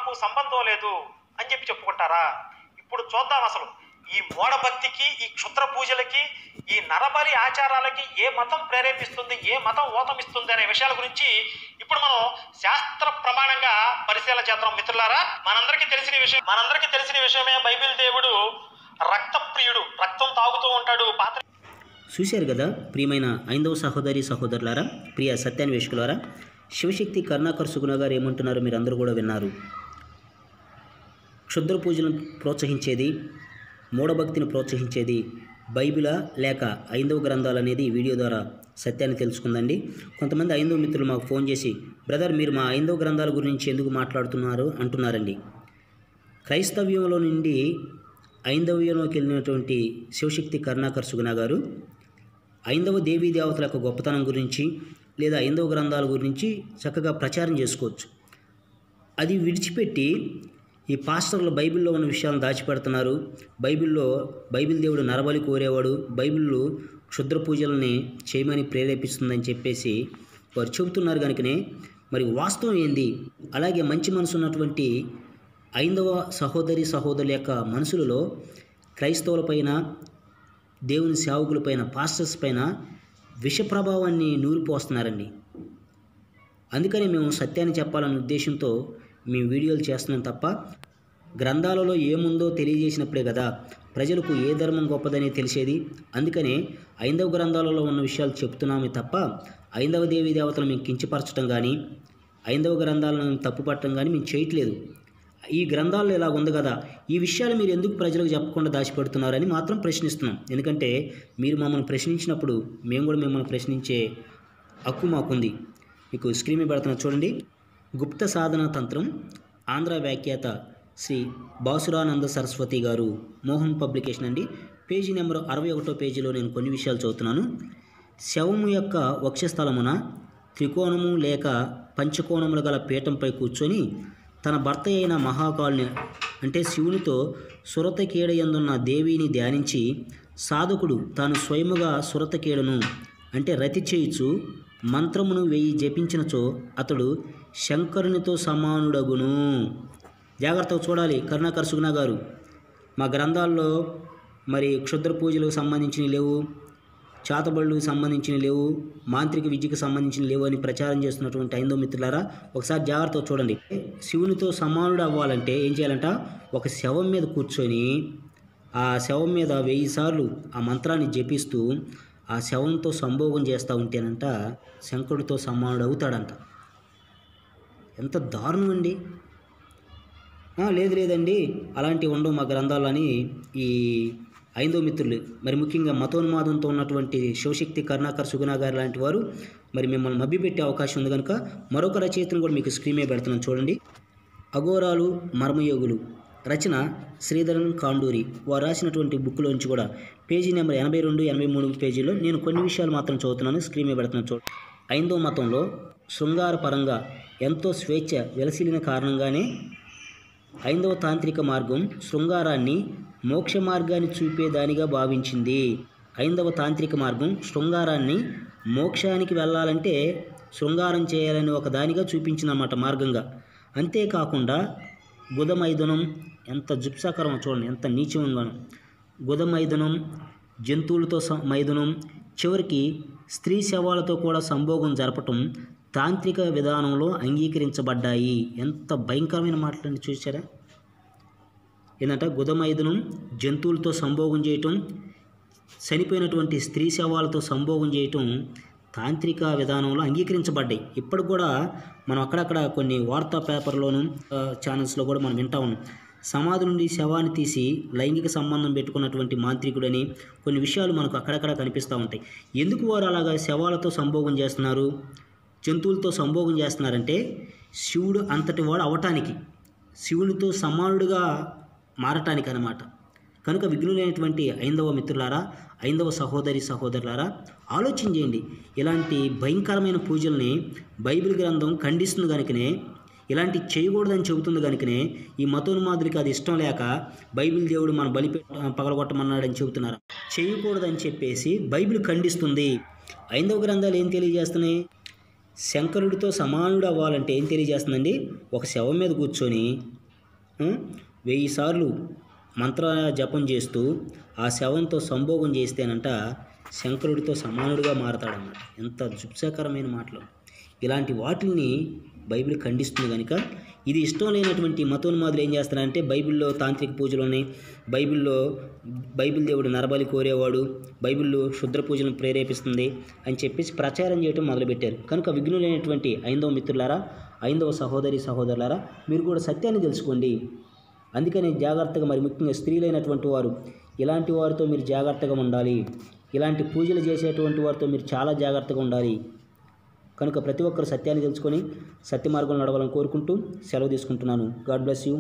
మాకు సంబంధం లేదు అని చెప్పి చెప్పుకుంటారా? ఇప్పుడు చూద్దాం అసలు ఈ మూఢభక్తికి, ఈ క్షుద్ర పూజలకి, ఈ నరబలి ఆచారాలకి ఏ మతం ప్రేరేపిస్తుంది, ఏ మతం ఓతమిస్తుంది అనే విషయాల గురించి ఇప్పుడు మనం శాస్త్ర ప్రమాణంగా పరిశీలన చేద్దాం. మిత్రులారా, మనందరికీ తెలిసిన విషయమే బైబిల్ దేవుడు రక్తప్రియుడు, రక్తం తాగుతూ ఉంటాడు. చూశారు కదా ప్రియమైన ఐందవ సహోదరి సహోదరులారా, ప్రియ సత్యాన్వేషకులారా, శివశక్తి కరుణాకర్ సుగుణ గారు ఏమంటున్నారో మీరు అందరూ కూడా విన్నారు. క్షుద్ర పూజలను ప్రోత్సహించేది, మూఢభక్తిని ప్రోత్సహించేది బైబిలా లేక ఐందవ గ్రంథాలు అనేది ఈ వీడియో ద్వారా సత్యాన్ని తెలుసుకుందండి. కొంతమంది ఐందవ మిత్రులు మాకు ఫోన్ చేసి, బ్రదర్ మీరు మా ఐందవ గ్రంథాల గురించి ఎందుకు మాట్లాడుతున్నారు అంటున్నారండి. క్రైస్తవ్యంలో నుండి ఐందవ్యంలోకి వెళ్ళినటువంటి శివశక్తి కరుణాకర్ సుగుణ గారు ఐందవ దేవీ దేవతల యొక్క గొప్పతనం గురించి లేదా ఐందవ గ్రంథాల గురించి చక్కగా ప్రచారం చేసుకోవచ్చు. అది విడిచిపెట్టి ఈ పాస్టర్లు బైబిల్లో ఉన్న విషయాలను దాచిపెడుతున్నారు. బైబిల్ దేవుడు నరబలి కోరేవాడు, బైబిల్లో క్షుద్ర పూజలని చేయమని ప్రేరేపిస్తుందని చెప్పేసి వారు చెబుతున్నారు. కనుకనే మరి వాస్తవం ఏంది? అలాగే మంచి మనసు ఉన్నటువంటి ఐందవ సహోదరి సహోదరుల యొక్క మనసులలో క్రైస్తవులపైన, దేవుని సేవకులపైన, పాస్టర్స్ పైన విష ప్రభావాన్ని నూరిపోస్తున్నారండి. అందుకని మేము సత్యాన్ని చెప్పాలనే ఉద్దేశంతో మేము వీడియోలు చేస్తున్నాం తప్ప, గ్రంథాలలో ఏముందో తెలియజేసినప్పుడే కదా ప్రజలకు ఏ ధర్మం గొప్పదని తెలిసేది. అందుకనే ఐందవ గ్రంథాలలో ఉన్న విషయాలు చెప్తున్నామే తప్ప ఐందవ దేవీ దేవతలను మేము కించపరచడం కానీ, ఐందవ గ్రంథాలను తప్పుపట్టడం కానీ మేము చేయట్లేదు. ఈ గ్రంథాల్లో ఇలా ఉంది కదా, ఈ విషయాలు మీరు ఎందుకు ప్రజలకు చెప్పకుండా దాచిపెడుతున్నారని మాత్రం ప్రశ్నిస్తున్నాం. ఎందుకంటే మీరు మమ్మల్ని ప్రశ్నించినప్పుడు మేము కూడా మిమ్మల్ని ప్రశ్నించే హక్కు మాకుంది. మీకు స్క్రీన్ మీద పెడుతున్నా చూడండి. గుప్త సాధన తంత్రం, ఆంధ్ర వ్యాఖ్యాత శ్రీ బాసురానంద సరస్వతి గారు, మోహన్ పబ్లికేషన్ అండి. పేజీ నెంబర్ 61 పేజీలో నేను కొన్ని విషయాలు చదువుతున్నాను. శవము యొక్క వక్షస్థలమున త్రికోణము లేక పంచకోణములు గల పీఠంపై కూర్చొని తన భర్త అయిన మహాకాలుని అంటే శివునితో సురతకీడయందున్న దేవిని ధ్యానించి సాధకుడు తాను స్వయముగా సురతకీడను అంటే రతి చేయుచు మంత్రమును వేయి జపించినచో అతడు శంకరునితో సమానుడగును. జాగ్రత్తగా చూడాలి కరుణాకర్ సుగుణ గారు. మా గ్రంథాల్లో మరి క్షుద్ర పూజలకు సంబంధించినవి లేవు, చాతబడులకు సంబంధించినవి లేవు, మాంత్రిక విద్యకు సంబంధించినవి లేవు అని ప్రచారం చేస్తున్నటువంటి ఐందవ మిత్రులారా, ఒకసారి జాగ్రత్తగా చూడండి. శివునితో సమానుడు అవ్వాలంటే ఏం చేయాలంట? ఒక శవం మీద కూర్చొని ఆ శవం మీద 1000 సార్లు ఆ మంత్రాన్ని జపిస్తూ ఆ శవంతో సంభోగం చేస్తూ ఉంటేనంట శంకరుడితో సమానుడు అవుతాడంట. ఎంత దారుణం అండి! లేదండి అలాంటివి ఉండవు మా గ్రంథాలు అని ఈ ఐందవ మిత్రులు, మరి ముఖ్యంగా మతోన్మాదంతో ఉన్నటువంటి శివశక్తి కరుణాకర్ సుగుణ గారు లాంటి వారు మరి మిమ్మల్ని మభ్యపెట్టే అవకాశం ఉంది. కనుక మరొక రచయితను కూడా మీకు స్క్రీన్ మీద పెడుతున్నాను చూడండి. అఘోరాలు మర్మయోగులు, రచన శ్రీధరన్ కాండూరి. వారు రాసినటువంటి బుక్లోంచి కూడా పేజీ నెంబర్ 82, 83 పేజీలో నేను కొన్ని విషయాలు మాత్రం చదువుతున్నాను. స్క్రీన్ మీద పెడుతున్నాను చూడండి. ఐందవ మతంలో శృంగార పరంగా ఎంతో స్వేచ్ఛ వెలసిలిన కారణంగానే ఐందవ తాంత్రిక మార్గం శృంగారాన్ని మోక్ష మార్గాన్ని చూపేదానిగా భావించింది. ఐందవ తాంత్రిక మార్గం శృంగారాన్ని మోక్షానికి వెళ్ళాలంటే శృంగారం చేయాలని ఒక దానిగా చూపించిందన్నమాట, మార్గంగా. అంతేకాకుండా గుదమైదనం ఎంత జుప్సాకరం చూడండి, ఎంత నీచంగాను. గుదమైదనం, జంతువులతో మైదనం, చివరికి స్త్రీ శవాలతో కూడా సంభోగం జరపటం తాంత్రిక విధానంలో అంగీకరించబడ్డాయి. ఎంత భయంకరమైన మాటలండి, చూసారా? ఏంటంటే గుదమైదనం, జంతువులతో సంభోగం చేయటం, చనిపోయినటువంటి స్త్రీ శవాలతో సంభోగం చేయటం తాంత్రిక విధానంలో అంగీకరించబడ్డాయి. ఇప్పటికి కూడా మనం అక్కడక్కడ కొన్ని వార్తా పేపర్లోను ఛానల్స్లో కూడా మనం వింటా ఉన్నాం. సమాధి నుండి శవాన్ని తీసి లైంగిక సంబంధం పెట్టుకున్నటువంటి మాంత్రికుడని కొన్ని విషయాలు మనకు అక్కడక్కడ కనిపిస్తూ ఉంటాయి. ఎందుకు వారు అలాగా శవాలతో సంభోగం చేస్తున్నారు, జంతువులతో సంభోగం చేస్తున్నారంటే శివుడు అంతటి వాడు అవటానికి, శివునితో సమానుడిగా మారటానికి అన్నమాట. కనుక విఘ్నులైనటువంటి ఐందవ మిత్రులారా, ఐందవ సహోదరి సహోదరులారా, ఆలోచన చేయండి. ఇలాంటి భయంకరమైన పూజల్ని బైబిల్ గ్రంథం ఖండిస్తుంది కనుకనే, ఇలాంటి చేయకూడదని చెబుతుంది కనుకనే ఈ మతోన్మాదులకి అది ఇష్టం లేక బైబిల్ దేవుడు మన బలి పగలగొట్టమన్నాడని చెబుతున్నారు. చేయకూడదని చెప్పేసి బైబిల్ ఖండిస్తుంది. ఐందవ గ్రంథాలు ఏం తెలియజేస్తున్నాయి? శంకరుడితో సమానుడు అవ్వాలంటే ఏం తెలియజేస్తుందండి? ఒక శవం మీద కూర్చొని 1000 సార్లు మంత్ర జపం చేస్తూ ఆ శవంతో సంభోగం చేస్తేనంట శంకరుడితో సమానుడిగా మారతాడన్నమాట. ఎంత జుప్సాకరమైన మాటలు. ఇలాంటి వాటిల్ని బైబిల్ ఖండిస్తుంది కనుక ఇది ఇష్టం లేనటువంటి మతోన్మాదులు ఏం చేస్తారంటే బైబిల్లో తాంత్రిక పూజలు ఉన్నాయి, బైబిల్ దేవుడు నరబలి కోరేవాడు, బైబిల్లో క్షుద్ర పూజలను ప్రేరేపిస్తుంది అని చెప్పేసి ప్రచారం చేయడం మొదలుపెట్టారు. కనుక విఘ్నులైనటువంటి ఐందవ మిత్రులారా, ఐందవ సహోదరులారా, మీరు కూడా సత్యాన్ని తెలుసుకోండి. అందుకని జాగ్రత్తగా, మరి ముఖ్యంగా స్త్రీలైనటువంటి వారు ఇలాంటి వారితో మీరు జాగ్రత్తగా ఉండాలి. ఇలాంటి పూజలు చేసేటువంటి వారితో మీరు చాలా జాగ్రత్తగా ఉండాలి. కనుక ప్రతి ఒక్కరు సత్యాన్ని తెలుసుకొని సత్య మార్గంలో నడవాలని కోరుకుంటూ సెలవు తీసుకుంటున్నాను. God bless you.